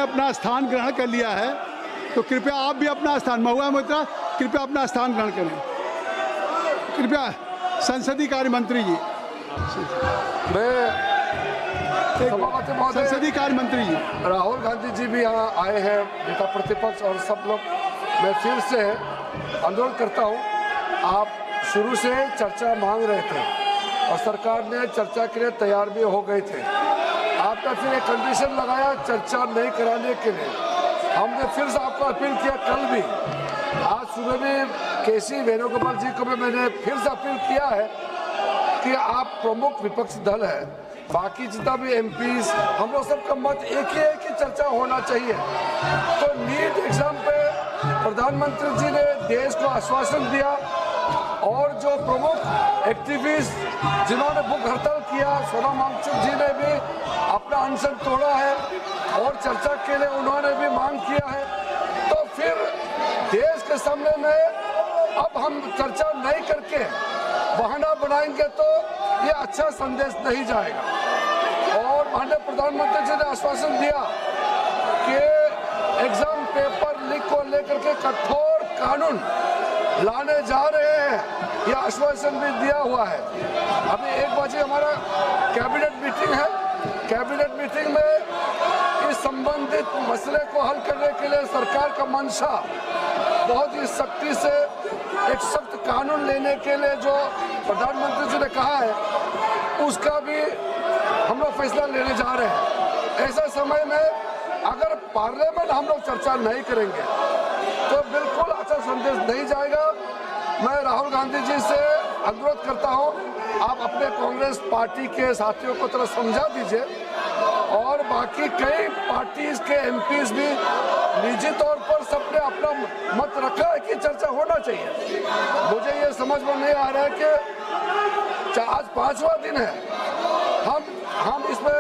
अपना स्थान ग्रहण कर लिया है, तो कृपया आप भी अपना स्थान, महुआ मोइत्रा कृपया अपना स्थान ग्रहण करें। कृपया संसदीय कार्य मंत्री जी, संसदीय कार्य मंत्री जी, राहुल गांधी जी भी यहाँ आए हैं, नेता प्रतिपक्ष और सब लोग। मैं फिर से अनुरोध करता हूँ, आप शुरू से चर्चा मांग रहे थे और सरकार ने चर्चा के लिए तैयार भी हो गए थे। आपने फिर एक कंडीशन लगाया चर्चा नहीं कराने के लिए। हमने फिर से आपको अपील किया, कल भी, आज सुबह भी केसी वेणुगोपाल जी को भी मैंने फिर से अपील किया है कि आप प्रमुख विपक्षी दल है, बाकी जितना भी एमपीज, हम लोग सबका मत एक ही है कि चर्चा होना चाहिए। तो नीट एग्जाम पे प्रधानमंत्री जी ने देश को आश्वासन दिया और जो प्रमुख एक्टिविस्ट जिन्होंने भूख हड़ताल किया, सोनम वांगचुक जी ने भी अपना अनशन तोड़ा है और चर्चा के लिए उन्होंने भी मांग किया है। तो फिर देश के सामने में अब हम चर्चा नहीं करके बहाना बनाएंगे तो ये अच्छा संदेश नहीं जाएगा। और माननीय प्रधानमंत्री जी ने आश्वासन दिया कि एग्जाम पेपर लीक को लेकर के कठोर कानून लाने जा रहे हैं, यह आश्वासन भी दिया हुआ है। अभी 1 बजे हमारा कैबिनेट मीटिंग है, कैबिनेट मीटिंग में इस संबंधित मसले को हल करने के लिए सरकार का मंशा बहुत ही सख्ती से एक सख्त कानून लेने के लिए जो प्रधानमंत्री जी ने कहा है, उसका भी हम लोग फैसला लेने जा रहे हैं। ऐसा समय में अगर पार्लियामेंट हम लोग चर्चा नहीं करेंगे तो बिल्कुल अच्छा संदेश नहीं जाएगा। मैं राहुल गांधी जी से अनुरोध करता हूं, आप अपने कांग्रेस पार्टी के साथियों को थोड़ा समझा दीजिए और बाकी कई पार्टीज के एमपीज भी निजी तौर पर सबने अपना मत रखा है कि चर्चा होना चाहिए। मुझे ये समझ में नहीं आ रहा है कि आज 5वां दिन है, हम इसमें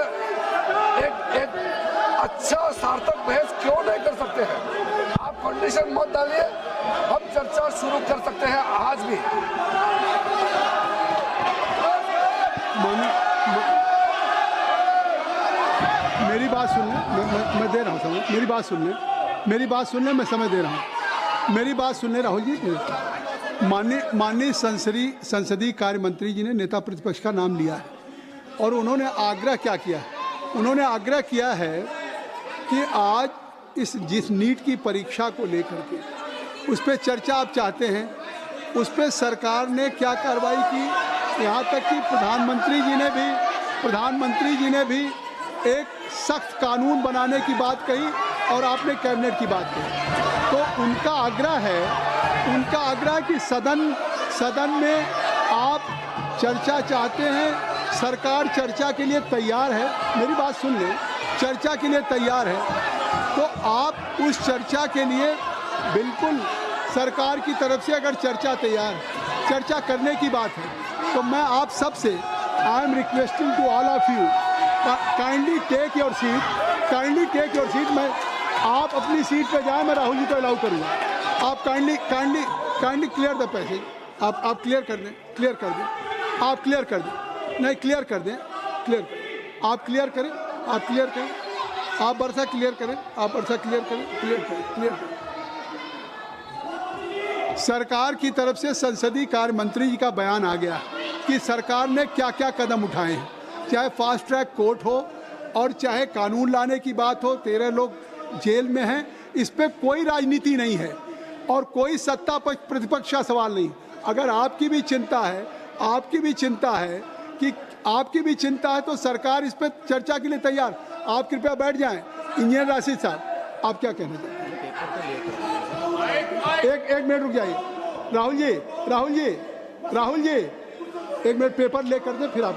एक अच्छा सार्थक बहस क्यों नहीं कर सकते हैं? आप कंडीशन मत डालिए, हम चर्चा शुरू कर सकते हैं आज भी। मेरी बात सुन लें, मैं दे रहा हूँ समझ, मेरी बात सुन लें, मेरी बात सुन लें, मैं समझ दे रहा हूँ, मेरी बात सुन लें राहुल जी। माननीय संसदीय कार्य मंत्री जी ने नेता प्रतिपक्ष का नाम लिया है और उन्होंने आग्रह क्या किया है? उन्होंने आग्रह किया है कि आज जिस नीट की परीक्षा को लेकर के उस पर चर्चा आप चाहते हैं, उस पर सरकार ने क्या कार्रवाई की, यहाँ तक कि प्रधानमंत्री जी ने भी एक सख्त कानून बनाने की बात कही और आपने कैबिनेट की बात कही। तो उनका आग्रह कि सदन में आप चर्चा चाहते हैं, सरकार चर्चा के लिए तैयार है, मेरी बात सुन लें, चर्चा के लिए तैयार है, तो आप उस चर्चा के लिए बिल्कुल सरकार की तरफ से अगर चर्चा करने की बात है तो मैं आप सबसे I am requesting to all of you, kindly take your seat. मैं आप अपनी सीट पे जाएं, मैं राहुल जी को अलाउ करूँगा। आप काइंडली क्लियर द पैसेज, आप क्लियर कर दें, आप क्लियर कर दें, नहीं क्लियर कर दें, आप क्लियर करें, आप बरसा क्लियर करें, क्लियर करें। सरकार की तरफ से संसदीय कार्य मंत्री जी का बयान आ गया कि सरकार ने क्या क्या कदम उठाए हैं, चाहे फास्ट ट्रैक कोर्ट हो और चाहे कानून लाने की बात हो। 13 लोग जेल में हैं, इस पे कोई राजनीति नहीं है और कोई सत्ता पक्ष प्रतिपक्ष का सवाल नहीं। अगर आपकी भी चिंता है तो सरकार इस पर चर्चा के लिए तैयार। आप कृपया बैठ जाएं। इंजीनियर राशिद साहब, आप क्या कहना चाहते हैं? एक मिनट रुक जाइए। राहुल जी 1 मिनट पेपर ले कर दें, फिर आप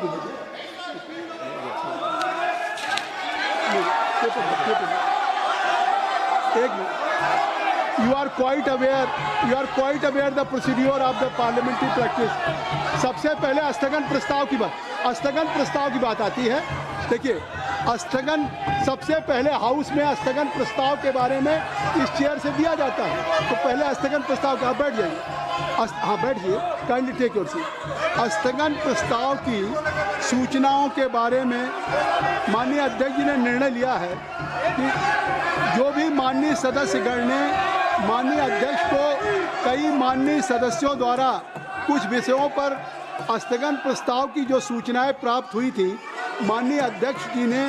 You are quite aware the procedure of the parliamentary practice। सबसे पहले स्थगन प्रस्ताव की बात आती है। देखिए, सबसे पहले हाउस में स्थगन प्रस्ताव के बारे में इस चेयर से दिया जाता है। तो पहले स्थगन प्रस्ताव का, बैठ जाइए, हाँ बैठ जाइए, काइंडली टेक योर सीट। स्थगन प्रस्ताव की सूचनाओं के बारे में माननीय अध्यक्ष जी ने निर्णय लिया है कि जो भी माननीय सदस्यगण ने माननीय अध्यक्ष को कई माननीय सदस्यों द्वारा कुछ विषयों पर स्थगन प्रस्ताव की जो सूचनाएं प्राप्त हुई थी, माननीय अध्यक्ष जी ने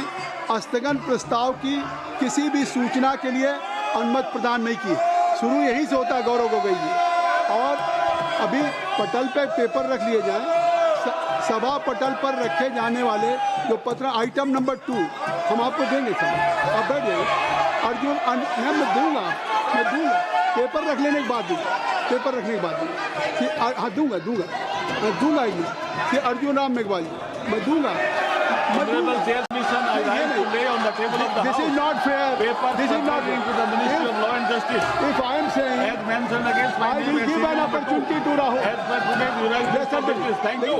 स्थगन प्रस्ताव की किसी भी सूचना के लिए अनुमति प्रदान नहीं की। शुरू यहीं से होता है गौरव गोगोई जी। और अभी पटल पे पेपर रख लिए जाएं, सभा पटल पर रखे जाने वाले जो पत्र आइटम नंबर 2 हम आपको देंगे सर, आप बैठ जाइए। अर्जुन मैं दूंगा पेपर रख लेने के बाद दूंगा, पेपर रखने के बाद दूंगा। हाँ दूंगा ये अर्जुन राम मेघवाल जी मैं दूंगा। Honorable Chairperson, I rise to lay on the table of the This House is not fair. paper This is not pertaining to the Ministry of Law and Justice. If I am saying As mentioned against my I name will as give an serial number 2. opportunity to Rahul. As per today's jurisdiction, thank you.